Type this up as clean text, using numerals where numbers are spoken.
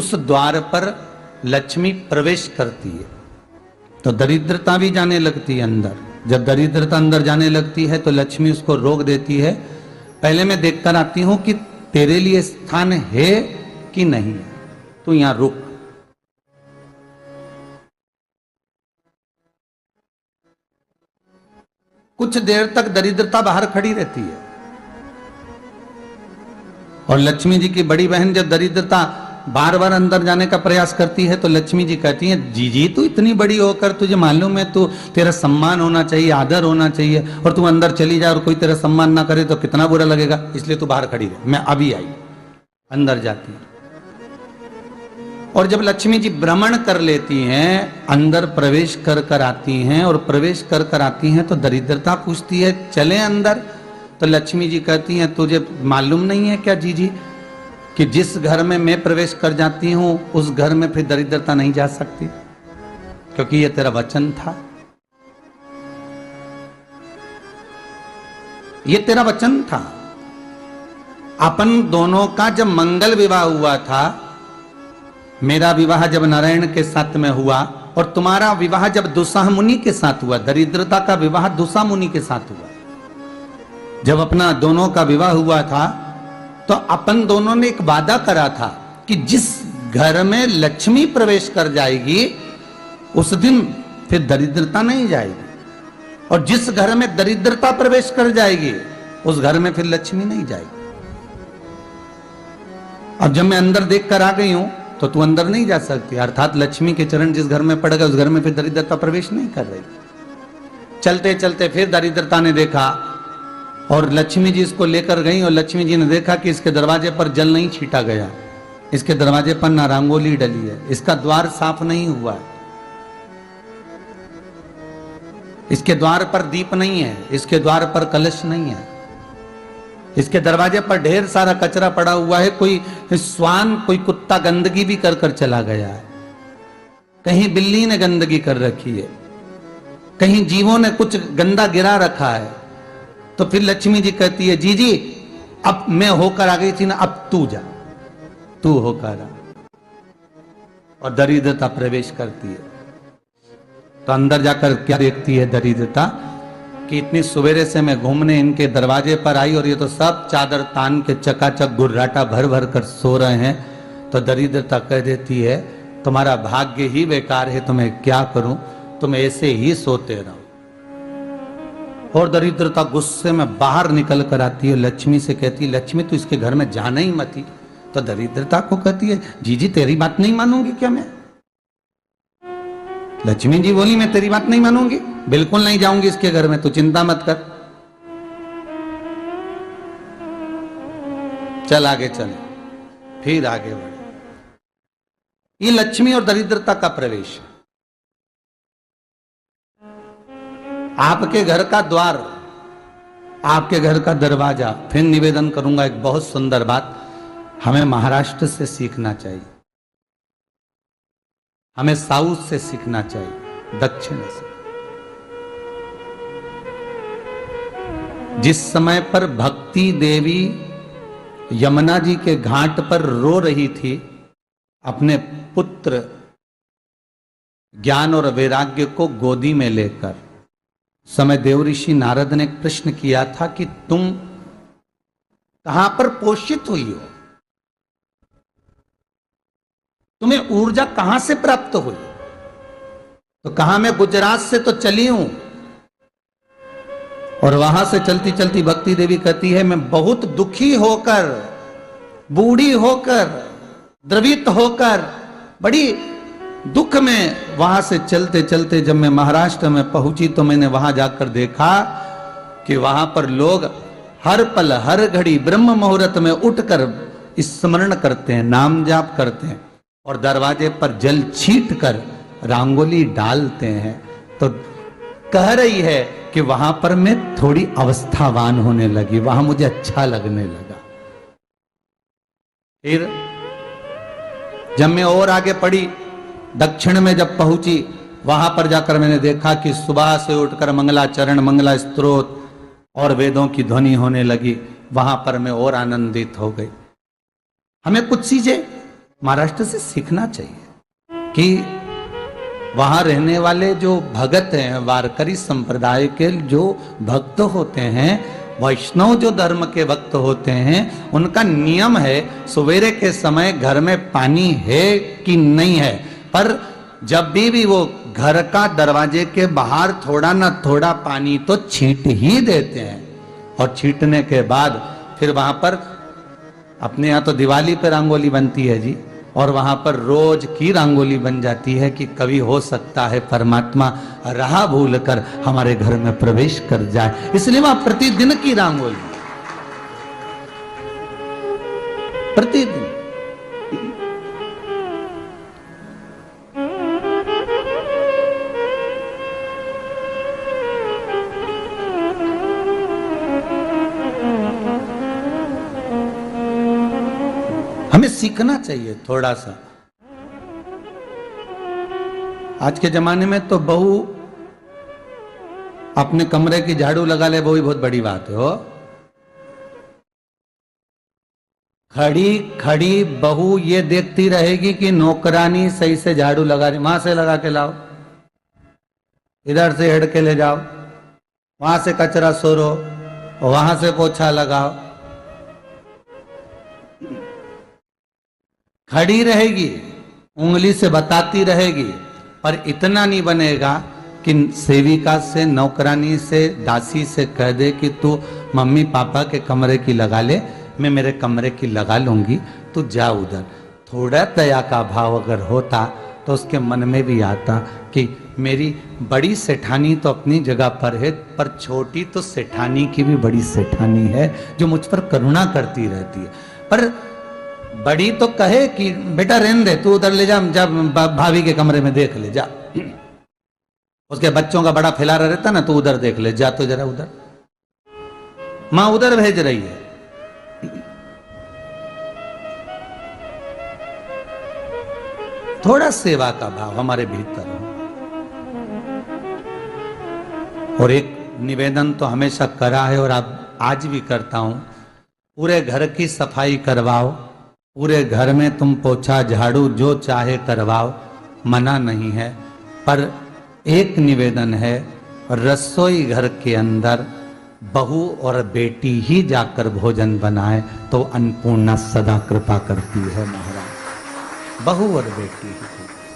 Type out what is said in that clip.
उस द्वार पर लक्ष्मी प्रवेश करती है तो दरिद्रता भी जाने लगती है अंदर। जब दरिद्रता अंदर जाने लगती है तो लक्ष्मी उसको रोक देती है, पहले मैं देखकर आती हूं कि तेरे लिए स्थान है कि नहीं, तू यहां रुक। कुछ देर तक दरिद्रता बाहर खड़ी रहती है और लक्ष्मी जी की बड़ी बहन जब दरिद्रता बार बार अंदर जाने का प्रयास करती है तो लक्ष्मी जी कहती हैं, जीजी तू इतनी बड़ी होकर तुझे मालूम है तू तेरा सम्मान होना चाहिए, आदर होना चाहिए, और तू अंदर चली जाए और कोई तेरा सम्मान ना करे तो कितना बुरा लगेगा, इसलिए तू बाहर खड़ी रहे। मैं अभी आई। अंदर जाती है और जब लक्ष्मी जी भ्रमण कर लेती हैं, अंदर प्रवेश कर कर आती हैं और प्रवेश कर कर आती हैं तो दरिद्रता पूछती है चले अंदर। तो लक्ष्मी जी कहती हैं, तुझे मालूम नहीं है क्या जीजी कि जिस घर में मैं प्रवेश कर जाती हूं उस घर में फिर दरिद्रता नहीं जा सकती, क्योंकि ये तेरा वचन था, ये तेरा वचन था। अपन दोनों का जब मंगल विवाह हुआ था, मेरा विवाह जब नारायण के साथ में हुआ और तुम्हारा विवाह जब दुस्साह मुनि के साथ हुआ, दरिद्रता का विवाह दुस्साह मुनि के साथ हुआ। जब अपना दोनों का विवाह हुआ था तो अपन दोनों ने एक वादा करा था कि जिस घर में लक्ष्मी प्रवेश कर जाएगी उस दिन फिर दरिद्रता नहीं जाएगी, और जिस घर में दरिद्रता प्रवेश कर जाएगी उस घर में फिर लक्ष्मी नहीं जाएगी। अब जब मैं अंदर देख कर आ गई हूं तो तू अंदर नहीं जा सकती, अर्थात लक्ष्मी के चरण जिस घर में पड़ गए उस घर में फिर दरिद्रता प्रवेश नहीं कर रही। चलते चलते फिर दरिद्रता ने देखा और लक्ष्मी जी इसको लेकर गई और लक्ष्मी जी ने देखा कि इसके दरवाजे पर जल नहीं छीटा गया, इसके दरवाजे पर ना रंगोली डली है, इसका द्वार साफ नहीं हुआ है, इसके द्वार पर दीप नहीं है, इसके द्वार पर कलश नहीं है, इसके दरवाजे पर ढेर सारा कचरा पड़ा हुआ है, कोई श्वान कोई कुत्ता गंदगी भी कर कर चला गया है, कहीं बिल्ली ने गंदगी कर रखी है, कहीं जीवों ने कुछ गंदा गिरा रखा है। तो फिर लक्ष्मी जी कहती है, जी जी अब मैं होकर आ गई थी ना, अब तू जा, तू होकर आ। और दरिद्रता प्रवेश करती है तो अंदर जाकर क्या देखती है दरिद्रता कि इतनी सवेरे से मैं घूमने इनके दरवाजे पर आई और ये तो सब चादर तान के चकाचक गुर्राटा भर भर कर सो रहे हैं। तो दरिद्रता कह देती है, तुम्हारा भाग्य ही बेकार है, तो मैं क्या करूं, तुम ऐसे ही सोते रहो। और दरिद्रता गुस्से में बाहर निकल कर आती है, लक्ष्मी से कहती है, लक्ष्मी तू इसके घर में जाना ही मत। तो दरिद्रता को कहती है, जीजी तेरी बात नहीं मानूंगी क्या मैं? लक्ष्मी जी बोली, मैं तेरी बात नहीं मानूंगी, बिल्कुल नहीं जाऊंगी इसके घर में, तू चिंता मत कर, चल आगे चले। फिर आगे बढ़े। ये लक्ष्मी और दरिद्रता का प्रवेश। आपके घर का द्वार, आपके घर का दरवाजा। फिर निवेदन करूंगा एक बहुत सुंदर बात, हमें महाराष्ट्र से सीखना चाहिए, हमें साउथ से सीखना चाहिए, दक्षिण से। जिस समय पर भक्ति देवी यमुना जी के घाट पर रो रही थी अपने पुत्र ज्ञान और वैराग्य को गोदी में लेकर, समय देवऋषि नारद ने एक प्रश्न किया था कि तुम कहां पर पोषित हुई हो, तुम्हें ऊर्जा कहां से प्राप्त हुई? तो कहा, मैं गुजरात से तो चली हूं। और वहां से चलती चलती भक्ति देवी कहती है, मैं बहुत दुखी होकर, बूढ़ी होकर, द्रवित होकर, बड़ी दुख में वहां से चलते चलते जब मैं महाराष्ट्र में पहुंची तो मैंने वहां जाकर देखा कि वहां पर लोग हर पल हर घड़ी ब्रह्म मुहूर्त में उठकर स्मरण करते हैं, नाम जाप करते हैं और दरवाजे पर जल छीट कर रंगोली डालते हैं। तो कह रही है कि वहां पर मैं थोड़ी अवस्थावान होने लगी, वहां मुझे अच्छा लगने लगा। फिर जब मैं और आगे पड़ी, दक्षिण में जब पहुंची, वहां पर जाकर मैंने देखा कि सुबह से उठकर मंगलाचरण, मंगला स्तोत्र और वेदों की ध्वनि होने लगी। वहां पर मैं और आनंदित हो गई। हमें कुछ चीजें महाराष्ट्र से सीखना चाहिए कि वहां रहने वाले जो भगत हैं, वारकरी संप्रदाय के जो भक्त होते हैं, वैष्णव जो धर्म के भक्त होते हैं, उनका नियम है सवेरे के समय घर में पानी है कि नहीं है, पर जब भी वो घर का दरवाजे के बाहर थोड़ा ना थोड़ा पानी तो छींट ही देते हैं। और छींटने के बाद फिर वहां पर, अपने यहाँ तो दिवाली पर रंगोली बनती है जी, और वहां पर रोज की रंगोली बन जाती है कि कभी हो सकता है परमात्मा राह भूल कर हमारे घर में प्रवेश कर जाए, इसलिए वहां प्रतिदिन की रंगोली, प्रतिदिन। हमें सीखना चाहिए थोड़ा सा। आज के जमाने में तो बहू अपने कमरे की झाड़ू लगा ले, वो ही बहुत बड़ी बात है। हो खड़ी खड़ी बहू ये देखती रहेगी कि नौकरानी सही से झाड़ू लगा रही, वहां से लगा के लाओ, इधर से हेड के ले जाओ, वहां से कचरा सोरो, वहां से पोछा लगाओ। खड़ी रहेगी, उंगली से बताती रहेगी, पर इतना नहीं बनेगा कि सेविका से, नौकरानी से, दासी से कह दे कि तू मम्मी पापा के कमरे की लगा ले, मैं मेरे कमरे की लगा लूंगी, तू जा उधर। थोड़ा दया का भाव अगर होता तो उसके मन में भी आता कि मेरी बड़ी सेठानी तो अपनी जगह पर है, पर छोटी तो सेठानी की भी बड़ी सेठानी है जो मुझ पर करुणा करती रहती है। पर बड़ी तो कहे कि बेटा रहने दे, तू उधर ले जा, जब भाभी के कमरे में देख ले जा, उसके बच्चों का बड़ा फैलारा रहता ना, तू उधर देख ले जा, तो जरा उधर, मां उधर भेज रही है। थोड़ा सेवा का भाव हमारे भीतर हो। और एक निवेदन तो हमेशा करा है और अब आज भी करता हूं, पूरे घर की सफाई करवाओ, पूरे घर में तुम पोछा झाड़ू जो चाहे करवाओ, मना नहीं है, पर एक निवेदन है, रसोई घर के अंदर बहू और बेटी ही जाकर भोजन बनाए तो अन्नपूर्णा सदा कृपा करती है महाराज। बहू और बेटी ही।